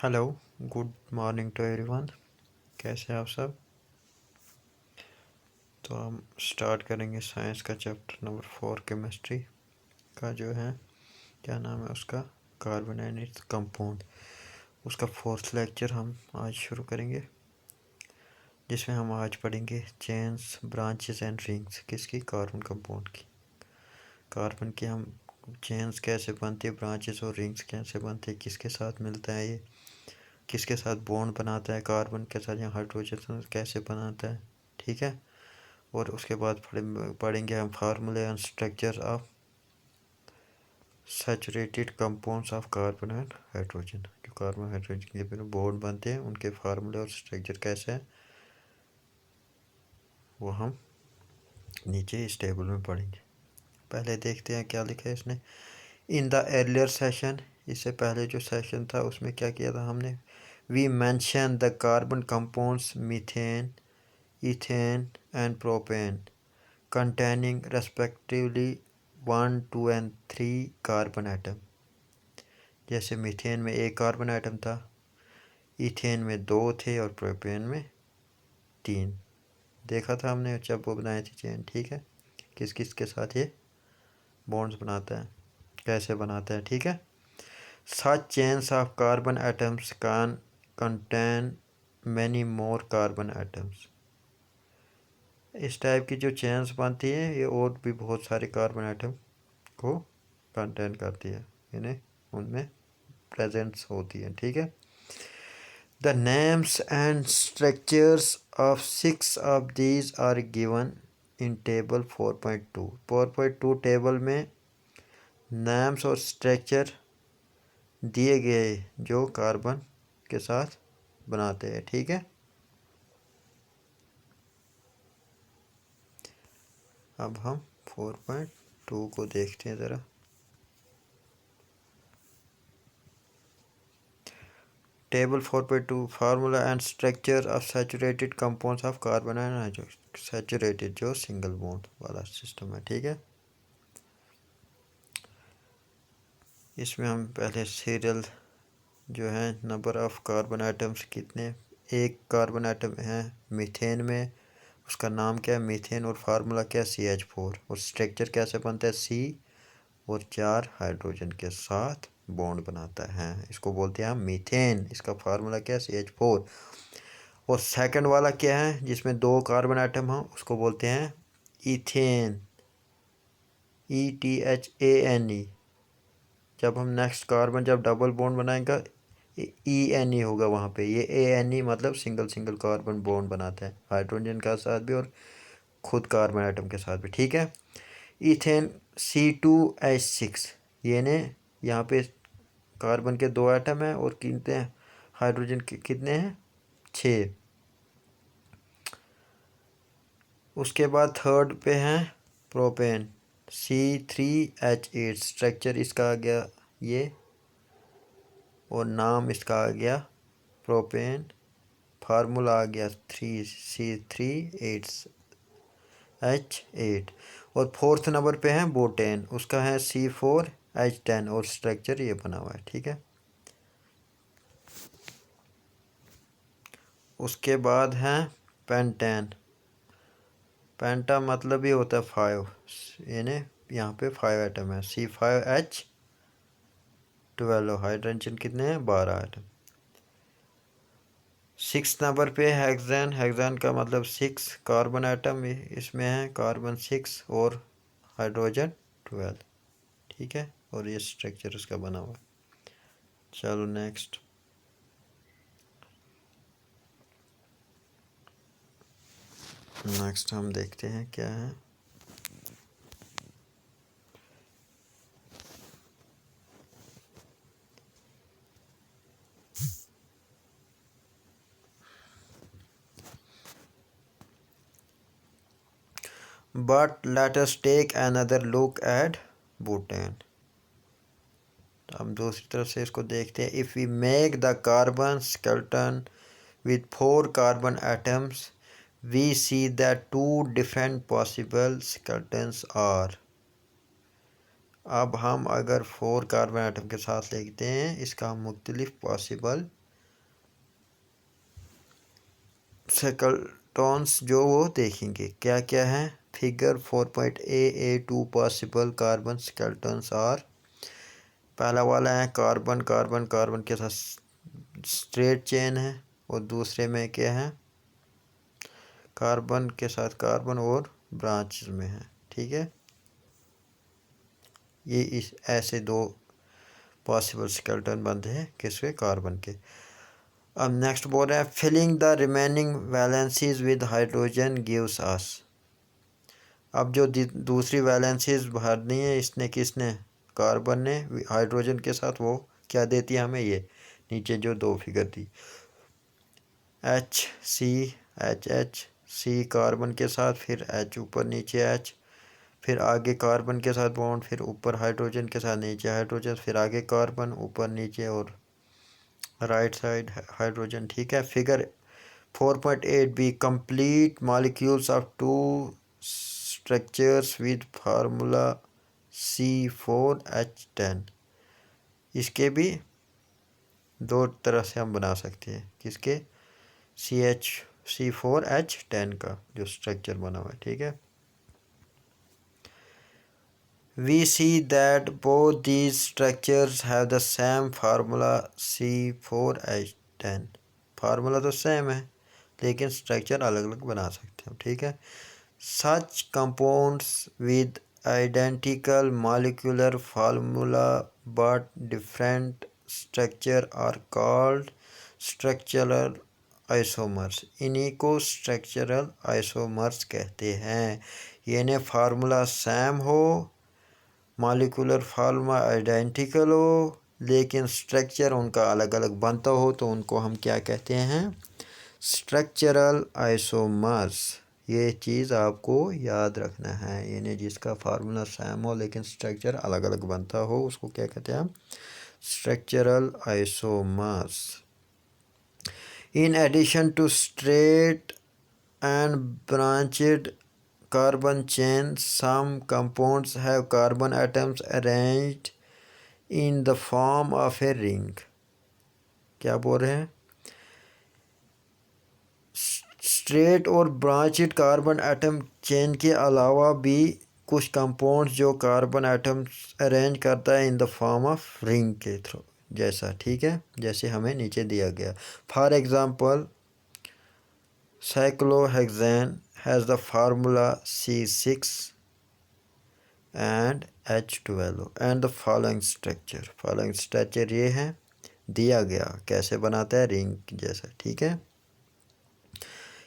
Hello, good morning to everyone. कैसे हैं आप सब? तो हम स्टार्ट करेंगे साइंस का चैप्टर नंबर 4 केमिस्ट्री का जो है, क्या नाम है उसका, कार्बन एंड इट्स कंपाउंड। उसका फोर्थ लेक्चर हम आज शुरू करेंगे, जिसमें हम आज पढ़ेंगे चेन्स, ब्रांचेस एंड रिंग्स। किसकी? कार्बन कंपाउंड की। कार्बन की हम चेन्स कैसे बनती है, ब्रांचेस और रिंग्स कैसे बनते हैं, किसके साथ मिलता है ये, किसके साथ बॉन्ड बनाता है कार्बन के साथ, या हाइड्रोजन कैसे बनाता है, ठीक है। और उसके बाद पढ़ेंगे हम फार्मूले and structure of saturated compounds of carbon and hydrogen. जो कार्बन हाइड्रोजन के फिर बॉन्ड बनते हैं, उनके फार्मूले और स्ट्रक्चर कैसे हैं, वो हम नीचे इस टेबल में पढ़ेंगे। पहले देखते हैं क्या लिखा है इसने। इन द अर्लियर सेशन, इससे पहले जो सेशन था उसमें क्या किया था हमने, we mention the carbon compounds methane, ethane and propane containing respectively 1, 2 and 3 carbon atom. जैसे मीथेन में एक कार्बन एटम था, इथेन में 2 थे और प्रोपेन में 3। देखा था हमने जब वो बनाई थी चेन, ठीक है। किस किस के साथ ये बॉन्ड्स बनाता है, कैसे बनाता है, ठीक है। Such chains of carbon atoms can contain many more carbon atoms. इस टाइप की जो चेन्स बनती है ये और भी बहुत सारे कार्बन एटम को कंटेन करती है, यानी उनमें प्रेजेंट्स होती है, ठीक है। The names and structures of 6 of these are given in table 4.2। 4.2 table में नेम्स और स्ट्रक्चर दिए गए जो कार्बन के साथ बनाते हैं, ठीक है। अब हम 4.2 को देखते हैं ज़रा। Table 4.2 formula and structure of saturated compounds of carbon and hydrogen. Saturated जो सिंगल बॉन्ड वाला सिस्टम है, ठीक है। इसमें हम पहले सीरियल जो है, नंबर ऑफ कार्बन आइटम्स कितने, एक कार्बन आइटम है मीथेन में, उसका नाम क्या है मीथेन, और फार्मूला क्या है CH4, और स्ट्रक्चर कैसे बनता है C और 4 हाइड्रोजन के साथ बॉन्ड बनाता है, इसको बोलते हैं हम मीथेन। इसका फार्मूला क्या है CH4। और सेकंड वाला क्या है जिसमें 2 कार्बन आइटम हो, उसको बोलते हैं इथेन, ETHANE। जब हम नेक्स्ट कार्बन जब डबल बॉन्ड बनाएगा ENE होगा वहाँ पे, ये ANE मतलब सिंगल सिंगल कार्बन बॉन्ड बनाता है हाइड्रोजन के साथ भी और खुद कार्बन आइटम के साथ भी, ठीक है। इथेन C2H6, ये ने यहाँ पे कार्बन के 2 आइटम हैं और कितने हैं हाइड्रोजन के, कितने हैं 6। उसके बाद थर्ड पे हैं प्रोपेन C3H8, स्ट्रक्चर इसका आ गया ये, और नाम इसका आ गया प्रोपेन, फार्मूला आ गया 3C3H8। और फोर्थ नंबर पे है बोटेन, उसका है C4H10 और स्ट्रक्चर ये बना हुआ है, ठीक है। उसके बाद है पेंटेन, पेंटा मतलब ही होता है 5, यानी यहाँ पे 5 आइटम है, C5H12, हाइड्रोजन कितने हैं 12 आइटम। 6 नंबर पे हेक्सेन, हेक्सेन का मतलब 6 कार्बन आइटम इसमें है, कार्बन 6 और हाइड्रोजन 12, ठीक है। और ये स्ट्रक्चर उसका बना हुआ है। चलो नेक्स्ट, हम देखते हैं क्या है। But let us take another look at butane। हम दूसरी तरफ से इसको देखते हैं। If we make the carbon skeleton with 4 carbon atoms, we see that 2 different possible skeletons are। अब हम अगर 4 कार्बन आइटम के साथ लिखते हैं, इसका मुख्तलिफ पॉसिबल स्केलेटन्स जो वो देखेंगे क्या क्या है। Figure 4.A2 possible carbon skeletons are, पहला वाला है कार्बन कार्बन कार्बन के साथ स्ट्रेट चेन है, और दूसरे में क्या है कार्बन के साथ कार्बन और ब्रांच में है। ठीक है, ये इस ऐसे दो पॉसिबल स्केलेटन बनते हैं किसके, कार्बन के। अब नेक्स्ट बोल रहा है filling the remaining valencies with hydrogen gives us. अब जो दूसरी वैलेंसीज भरनी है इसने किसने, कार्बन ने हाइड्रोजन के साथ, वो क्या देती है हमें, ये नीचे जो दो फिगर दी, H सी कार्बन के साथ, फिर H ऊपर नीचे H, फिर आगे कार्बन के साथ बॉन्ड, फिर ऊपर हाइड्रोजन के साथ नीचे हाइड्रोजन, फिर आगे कार्बन ऊपर नीचे और राइट साइड हाइड्रोजन। ठीक है, figure 4.8 B complete molecules of two structures with formula C4H10। इसके भी दो तरह से हम बना सकते हैं, किसके, C4H10 का जो स्ट्रक्चर बना हुआ है। ठीक है, we see that both these structures have the same formula C4H10। Formula तो सेम है लेकिन स्ट्रक्चर अलग अलग बना सकते हैं। ठीक है, such compounds with identical molecular formula but different structure are called structural isomers। इन्हीं को structural isomers कहते हैं। यानी फार्मूला सेम हो, मॉलिक्यूलर फार्मूला आइडेंटिकल हो, लेकिन स्ट्रक्चर उनका अलग अलग बनता हो, तो उनको हम क्या कहते हैं, स्ट्रक्चरल आइसोमर्स। ये चीज़ आपको याद रखना है, यानी जिसका फार्मूला सेम हो लेकिन स्ट्रक्चर अलग अलग बनता हो उसको क्या कहते हैं, structural isomers. In addition to straight and branched carbon chain, some compounds have carbon atoms arranged in the form of a ring। क्या बोल रहे हैं, स्ट्रेट और ब्रांचेड कार्बन एटम चेन के अलावा भी कुछ कंपाउंड्स जो कार्बन एटम्स अरेंज करता है in the form of ring के थ्रू जैसा। ठीक है, जैसे हमें नीचे दिया गया। For example cyclohexane has the formula C6 and H12 and the following structure ये है दिया गया, कैसे बनाता है, रिंग जैसा। ठीक है,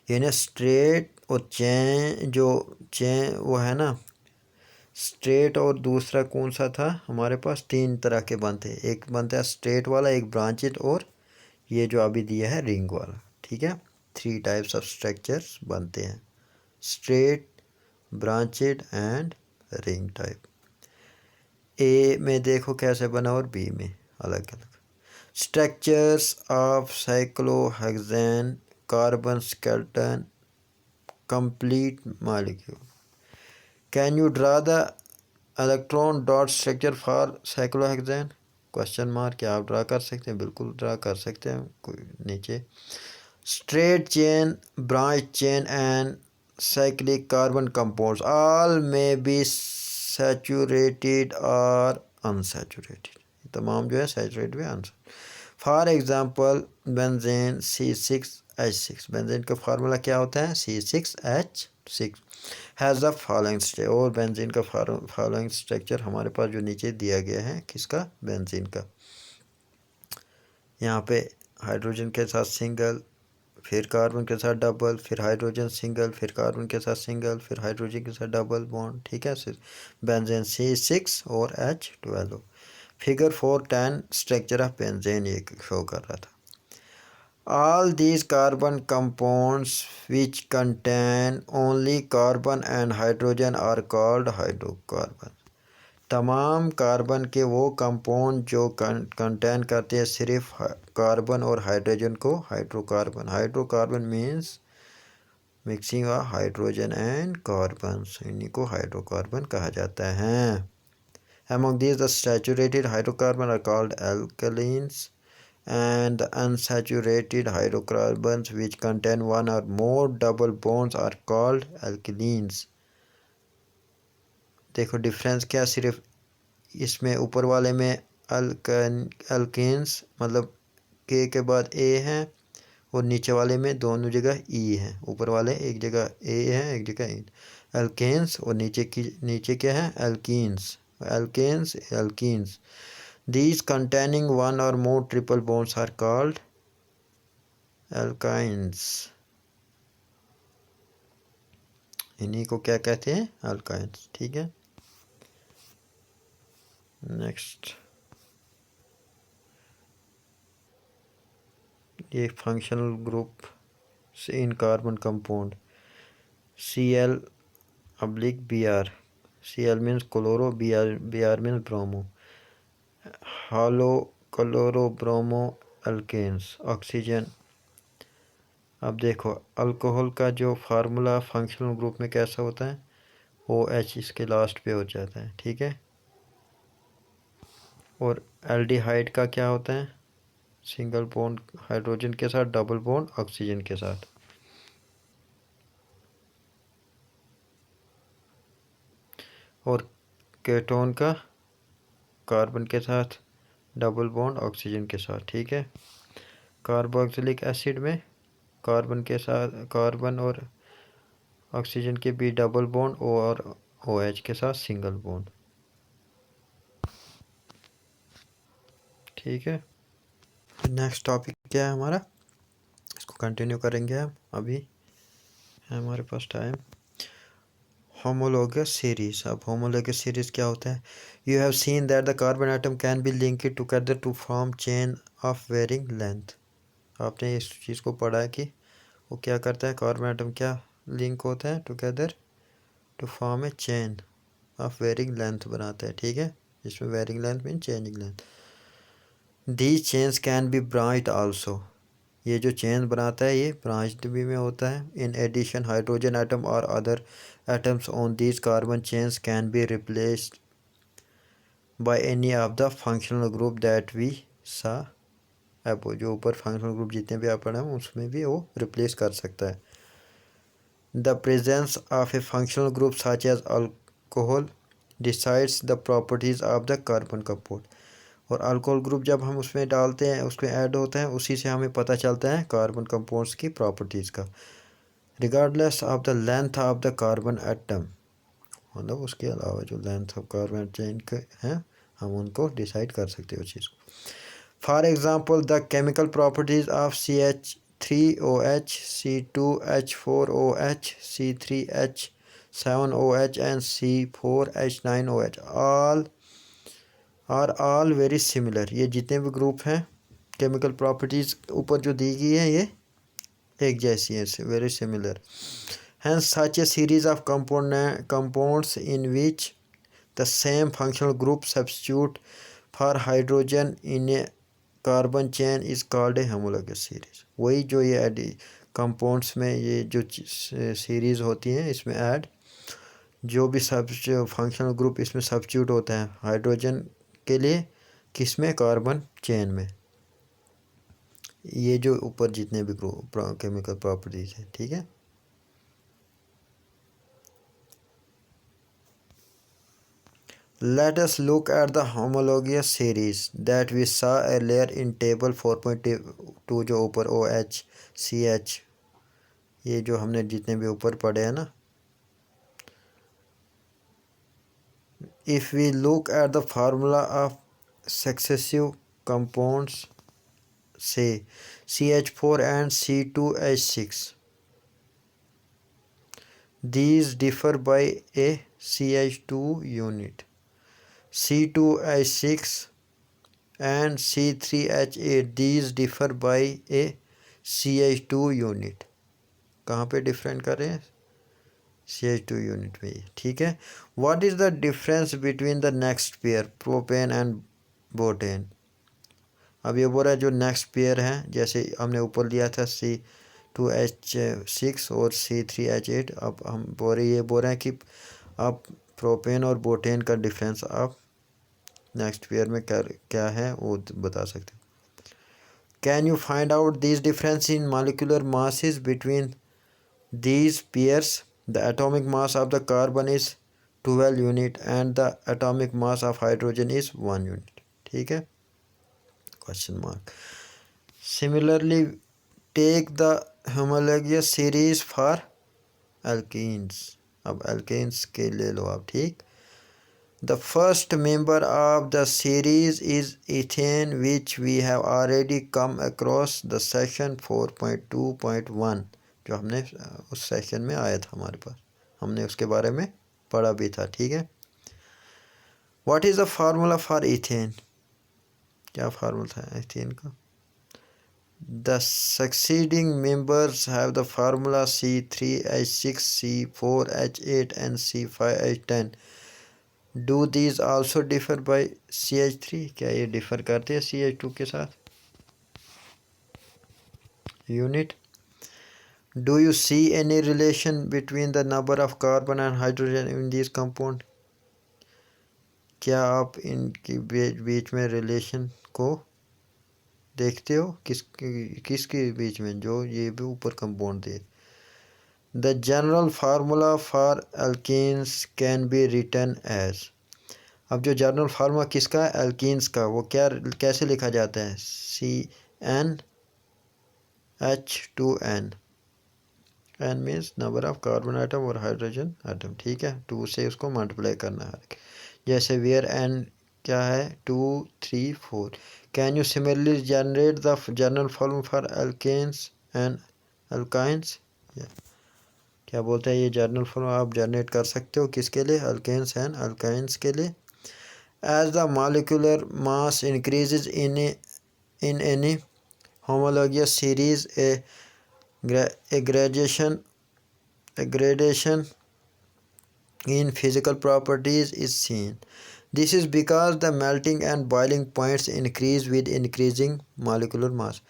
यानी स्ट्रेट और चेन, जो चेन वो है ना स्ट्रेट, और दूसरा कौन सा था हमारे पास, तीन तरह के बनते हैं, एक बनता है स्ट्रेट वाला, एक ब्रांचेड, और ये जो अभी दिया है रिंग वाला। ठीक है, 3 टाइप्स ऑफ स्ट्रक्चर्स बनते हैं, straight, branched and ring type. A में देखो कैसे बना और बी में अलग अलग। Structures of cyclohexane carbon skeleton complete molecule. Can you draw the electron dot structure for cyclohexane, question mark. क्या आप ड्रा कर सकते हैं, बिल्कुल ड्रा कर सकते हैं। कोई नीचे straight chain, branch chain and cyclic carbon compounds all may be saturated or unsaturated। तमाम जो है सैचुरेटेड भी unsaturated. For example benzene C6H6, benzene का फार्मूला क्या होता है, C6H6 has the following structure. और बेंजीन का फॉलोइंग स्ट्रक्चर हमारे पास जो नीचे दिया गया है, किसका, बेंजीन का। यहाँ पे हाइड्रोजन के साथ सिंगल, फिर कार्बन के साथ डबल, फिर हाइड्रोजन सिंगल, फिर कार्बन के साथ सिंगल, फिर हाइड्रोजन के साथ डबल बॉन्ड। ठीक है, बेंजीन C6 और H12। Figure 4.10 structure of benzene ये शो कर रहा था। All these carbon compounds which contain only carbon and hydrogen are called hydrocarbon. तमाम कार्बन के वो कंपाउंड जो कंटेन करते हैं सिर्फ कार्बन और हाइड्रोजन को hydrocarbon. Hydrocarbon means mixing of hydrogen and carbon, इन्हीं को हाइड्रोकार्बन कहा जाता है। Among these the saturated hydrocarbon are called alkanes and the unsaturated hydrocarbons which contain one or more double bonds are called alkenes। देखो difference क्या, सिर्फ इसमें ऊपर वाले में अल्केन्स मतलब के बाद ए है, और नीचे वाले में दोनों जगह ई है। ऊपर वाले एक जगह ए है, एक जगह ई। अल्केन्स और नीचे क्या है, alkenes. Alkanes, alkenes. These containing one or more triple bonds are called alkynes। इन्हीं को क्या कहते हैं, alkynes। ठीक है, नेक्स्ट ये फंक्शनल ग्रुप से इन carbon compound Cl oblique Br। Cl means chloro, Br means bromo। halochlorobromo alkanes oxygen. अब देखो अल्कोहल का जो फार्मूला फंक्शनल ग्रुप में कैसा होता है, OH इसके लास्ट पे हो जाता है। ठीक है, और एल्डिहाइड का क्या होता है, सिंगल बॉन्ड हाइड्रोजन के साथ, डबल बॉन्ड ऑक्सीजन के साथ। और केटोन का कार्बन के साथ, डबल बॉन्ड ऑक्सीजन के साथ। ठीक है, कार्बोक्सिलिक एसिड में कार्बन के साथ, कार्बन और ऑक्सीजन के बीच डबल बॉन्ड और OH के साथ सिंगल बॉन्ड। ठीक है, नेक्स्ट टॉपिक क्या है हमारा, इसको कंटिन्यू करेंगे हम। अभी है हमारे पास टाइम। Homologous series. अब होमोलोगस सीरीज क्या होता है, you have seen that the carbon atom can be linked together to form chain of varying length. आपने इस चीज़ को पढ़ा है कि वो क्या करता है, कार्बन एटम क्या लिंक होता है together to form a chain of varying length बनाता है। ठीक है, जिसमें varying length mean changing length. These chains can be branched also. ये जो चेन बनाता है ये ब्रांच्ड भी में होता है। इन एडिशन हाइड्रोजन एटम और other atoms on these carbon chains can be replaced by any of the functional group that we saw above. जो ऊपर फंक्शनल ग्रुप जितने भी आप पढ़े हैं उसमें भी वो रिप्लेस कर सकता है। The presence of a functional group such as alcohol decides the properties of the carbon compound. और अल्कोहल ग्रुप जब हम उसमें डालते हैं, उसमें ऐड होता है, उसी से हमें पता चलता है कार्बन कंपाउंड्स की प्रॉपर्टीज़ का, regardless of the length of the carbon atom. मतलब उसके अलावा जो लेंथ ऑफ कार्बन चेन के हैं हम उनको डिसाइड कर सकते हैं उस चीज़ को। For example the chemical properties of CH3OH, C2H4OH, C3H7OH and C4H9OH all very similar. ये जितने भी ग्रुप हैं केमिकल प्रॉपर्टीज़ ऊपर जो दी गई है ये एक जैसी है, very similar. Hence such a series of compounds in which the same functional group substitute for hydrogen in a carbon chain is called a homologous series। वही जो ये कंपाउंड्स में ये जो सीरीज़ होती हैं इसमें ऐड जो भी फंक्शनल ग्रुप इसमें सब्स्टिट्यूट होता है हाइड्रोजन के लिए, किसमें, कार्बन चेन में। ये जो ऊपर जितने भी केमिकल प्रॉपर्टीज़ हैं। ठीक है, let us look at the homologous series that we saw earlier in table 4.2 जो ऊपर OH CH ये जो हमने जितने भी ऊपर पढ़े हैं ना। if we look at the formula of successive compounds say CH4 and C2H6, these differ by a CH2 unit। C2H6 and C3H8 these differ by a CH2 unit। कहाँ पे डिफरेंट कर रहे हैं, CH2 यूनिट में ही। ठीक है, what is the difference between the next pair propane and butane. अब ये बोल रहा है जो नेक्स्ट पेयर है, जैसे हमने ऊपर लिया था C2H6 और C3H8। अब हम बोल रहे हैं कि आप प्रोपेन और बोटेन का डिफरेंस आप नेक्स्ट पेयर में क्या है वो बता सकते हैं। Can you find out these difference in molecular masses between these pairs? The atomic mass of the carbon is 12 unit and the atomic mass of hydrogen is 1 unit. ठीक है, question mark. Similarly, take the homologous series for alkenes. अब alkenes के ले लो आप, ठीक. The first member of the series is ethane, which we have already come across the section 4.2.1, जो हमने उस सेशन में आया था हमारे पास, हमने उसके बारे में पढ़ा भी था, ठीक है. What is the formula for ethane? क्या फार्मूला था ethane का? The succeeding members have the formula C3H6, C4H8 and C5H10. Do these also differ by CH3? क्या ये डिफर करते हैं CH2 के साथ? Unit. Do you see any relation between the number of carbon and hydrogen in these compound? क्या आप इनकी बीच में रिलेशन को देखते हो? किसके बीच में, जो ये भी ऊपर compound they. The general formula for alkenes can be written as. अब जो जनरल फार्मूला किसका है? एल्कीन्स का. वो क्या, कैसे लिखा जाता है? CnH2n. n means number of carbon atom और हाइड्रोजन आइटम, ठीक है. 2 से उसको मल्टीप्लाई करना है. जैसे वेयर n क्या है? 2 3 4. Can you similarly generate the general formula for alkenes and alkynes? क्या बोलते हैं ये जनरल फार्मूला आप जनरेट कर सकते हो किसके लिए? अल्केन्स एंड अल्काइंस के लिए. As the molecular mass increases in any homologous series, a gradation in physical properties is seen. This is because the melting and boiling points increase with increasing molecular mass.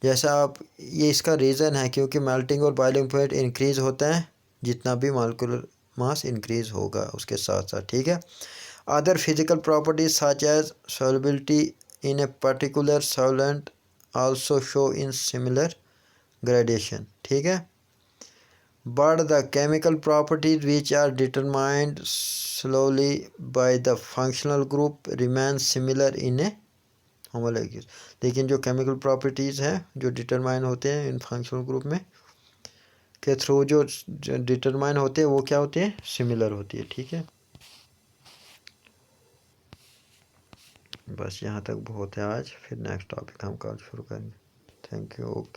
जैसा आप, ये इसका reason है क्योंकि melting और boiling point increase होता है जितना भी मॉलिक्यूलर मास इंक्रीज़ होगा उसके साथ साथ, ठीक है. Other physical properties such as solubility in a particular solvent also show in similar gradation, ठीक है. But the chemical properties which are determined slowly by the functional group remain similar in a homologous. लेकिन जो chemical properties हैं जो determine होते हैं इन functional group में के थ्रू जो डिटरमाइन होते हैं वो क्या होते हैं? सिमिलर होती है, ठीक है. बस यहाँ तक बहुत है आज, फिर नेक्स्ट टॉपिक हम कल शुरू करेंगे. Thank you. ओके.